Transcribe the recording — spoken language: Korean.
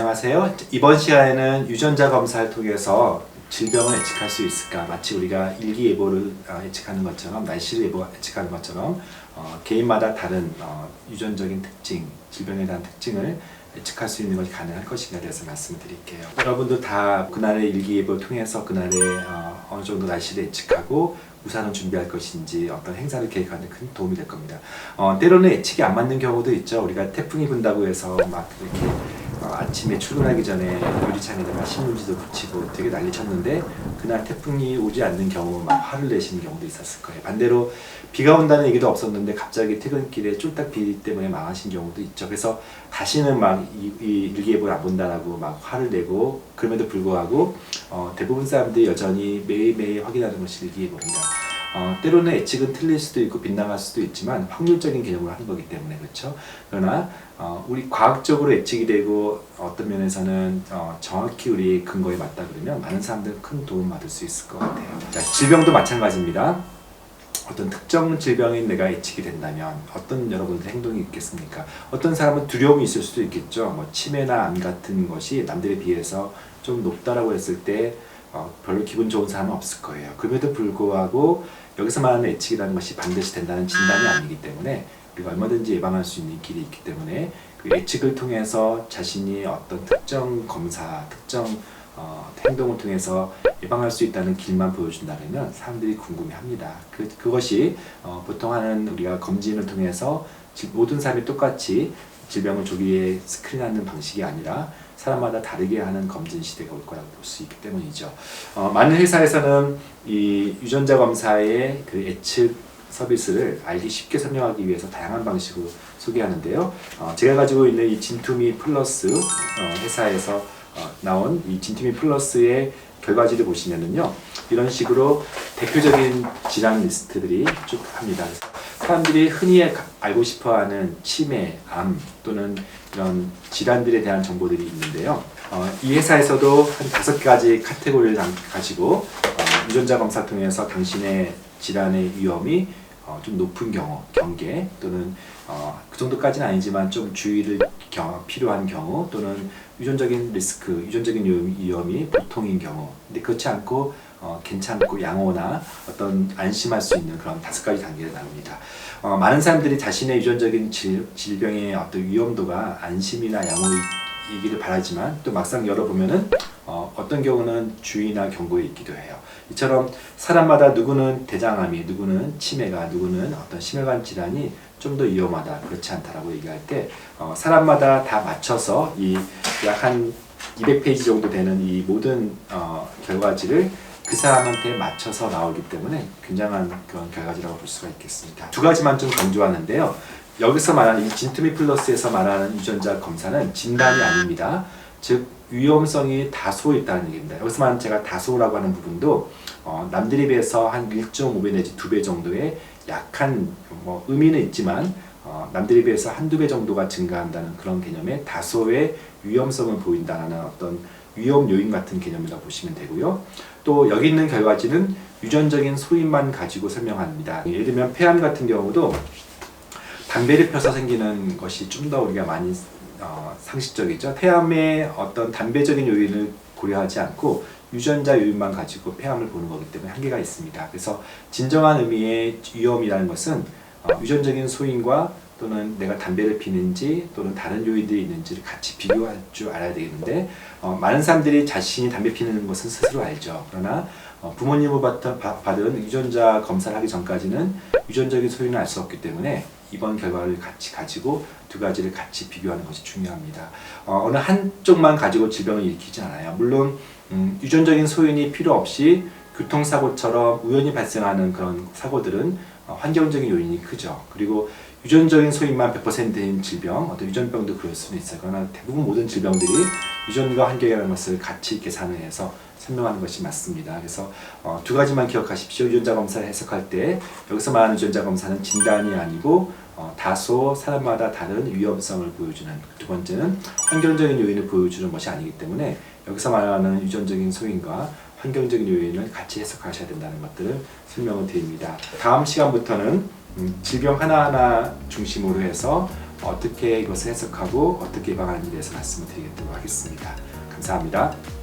안녕하세요. 이번 시간에는 유전자 검사를 통해서 질병을 예측할 수 있을까? 마치 우리가 일기예보를 예측하는 것처럼, 날씨를 예측하는 것처럼 개인마다 다른 유전적인 특징, 질병에 대한 특징을 예측할 수 있는 것이 가능할 것인가에 대해서 말씀을 드릴게요. 여러분도 다 그날의 일기예보를 통해서 그날의 어느 정도 날씨를 예측하고 우산을 준비할 것인지 어떤 행사를 계획하는 데 큰 도움이 될 겁니다. 때로는 예측이 안 맞는 경우도 있죠. 우리가 태풍이 분다고 해서 막 이렇게 아침에 출근하기 전에 유리창에다가 신문지도 붙이고 되게 난리 쳤는데 그날 태풍이 오지 않는 경우 막 화를 내시는 경우도 있었을 거예요. 반대로 비가 온다는 얘기도 없었는데 갑자기 퇴근길에 쫄딱 비 때문에 망하신 경우도 있죠. 그래서 다시는 막 이 일기예보를 안 본다라고 막 화를 내고 그럼에도 불구하고 대부분 사람들이 여전히 매일매일 확인하는 것이 일기예보입니다. 때로는 예측은 틀릴 수도 있고 빗나갈 수도 있지만 확률적인 개념으로 하는 거기 때문에 그렇죠. 그러나 우리 과학적으로 예측이 되고 어떤 면에서는 정확히 우리 근거에 맞다 그러면 많은 사람들 큰 도움 받을 수 있을 것 같아요. 자, 질병도 마찬가지입니다. 어떤 특정 질병이 내가 예측이 된다면 어떤 여러분들 행동이 있겠습니까? 어떤 사람은 두려움이 있을 수도 있겠죠. 뭐 치매나 암 같은 것이 남들에 비해서 좀 높다라고 했을 때 별로 기분 좋은 사람은 없을 거예요. 그럼에도 불구하고 여기서 말하는 예측이라는 것이 반드시 된다는 진단이 아니기 때문에 우리가 얼마든지 예방할 수 있는 길이 있기 때문에 그 예측을 통해서 자신이 어떤 특정 검사, 특정 행동을 통해서 예방할 수 있다는 길만 보여준다면 사람들이 궁금해합니다. 그것이 보통 하는 우리가 검진을 통해서 모든 사람이 똑같이 질병을 조기에 스크린하는 방식이 아니라 사람마다 다르게 하는 검진 시대가 올 거라고 볼 수 있기 때문이죠. 많은 회사에서는 이 유전자 검사의 그 예측 서비스를 알기 쉽게 설명하기 위해서 다양한 방식으로 소개하는데요. 제가 가지고 있는 이 진투미 플러스 회사에서 나온 이 진투미 플러스의 결과지를 보시면은요, 이런 식으로 대표적인 질환 리스트들이 쭉 합니다. 사람들이 흔히 알고 싶어하는 치매, 암 또는 이런 질환들에 대한 정보들이 있는데요. 이 회사에서도 한 5가지 카테고리를 가지고 유전자 검사 통해서 당신의 질환의 위험이 좀 높은 경우, 경계 또는 그 정도까지는 아니지만 좀 주의를 필요한 경우 또는 유전적인 리스크, 유전적인 위험이 보통인 경우, 근데 그렇지 않고 괜찮고 양호나 어떤 안심할 수 있는 그런 5가지 단계를 나눕니다. 많은 사람들이 자신의 유전적인 질병의 어떤 위험도가 안심이나 양호이기를 바라지만 또 막상 열어보면은 어떤 경우는 주의나 경고에 있기도 해요. 이처럼 사람마다 누구는 대장암이, 누구는 치매가, 누구는 어떤 심혈관 질환이 좀 더 위험하다, 그렇지 않다라고 얘기할 때 사람마다 다 맞춰서 이 약 한 200페이지 정도 되는 이 모든 결과지를 그 사람한테 맞춰서 나오기 때문에 굉장한 그런 결과지라고 볼 수가 있겠습니다. 2가지만 좀 강조하는데요. 여기서 말하는 이 진투미 플러스에서 말하는 유전자 검사는 진단이 아닙니다. 즉 위험성이 다소 있다는 얘기입니다. 여기서 말하는 제가 다소라고 하는 부분도 남들에 비해서 한 1.5배 내지 2배 정도의 약한 의미는 있지만 남들에 비해서 한두 배 정도가 증가한다는 그런 개념의 다소의 위험성을 보인다는 어떤 위험 요인 같은 개념이라고 보시면 되고요. 또 여기 있는 결과지는 유전적인 소인만 가지고 설명합니다. 예를 들면 폐암 같은 경우도 담배를 펴서 생기는 것이 좀 더 우리가 많이 상식적이죠. 폐암의 어떤 담배적인 요인을 고려하지 않고 유전자 요인만 가지고 폐암을 보는 거기 때문에 한계가 있습니다. 그래서 진정한 의미의 위험이라는 것은 유전적인 소인과 또는 내가 담배를 피는지 또는 다른 요인들이 있는지를 같이 비교할 줄 알아야 되겠는데 많은 사람들이 자신이 담배 피는 것은 스스로 알죠. 그러나 부모님으로부터 받은 유전자 검사를 하기 전까지는 유전적인 소인을 알 수 없기 때문에 이번 결과를 같이 가지고 2가지를 같이 비교하는 것이 중요합니다. 어느 한쪽만 가지고 질병을 일으키지 않아요. 물론 유전적인 소인이 필요 없이 교통사고처럼 우연히 발생하는 그런 사고들은 환경적인 요인이 크죠. 그리고 유전적인 소인만 100%인 질병, 어떤 유전병도 그럴 수는 있어요. 그러나 대부분 모든 질병들이 유전과 환경이라는 것을 같이 계산을 해서 설명하는 것이 맞습니다. 그래서 2가지만 기억하십시오. 유전자 검사를 해석할 때 여기서 말하는 유전자 검사는 진단이 아니고 다소 사람마다 다른 위험성을 보여주는, 2번째는 환경적인 요인을 보여주는 것이 아니기 때문에 여기서 말하는 유전적인 소인과 환경적인 요인을 같이 해석하셔야 된다는 것들을 설명을 드립니다. 다음 시간부터는 질병 하나하나 중심으로 해서 어떻게 이것을 해석하고 어떻게 예방하는지에 대해서 말씀을 드리도록 하겠습니다. 감사합니다.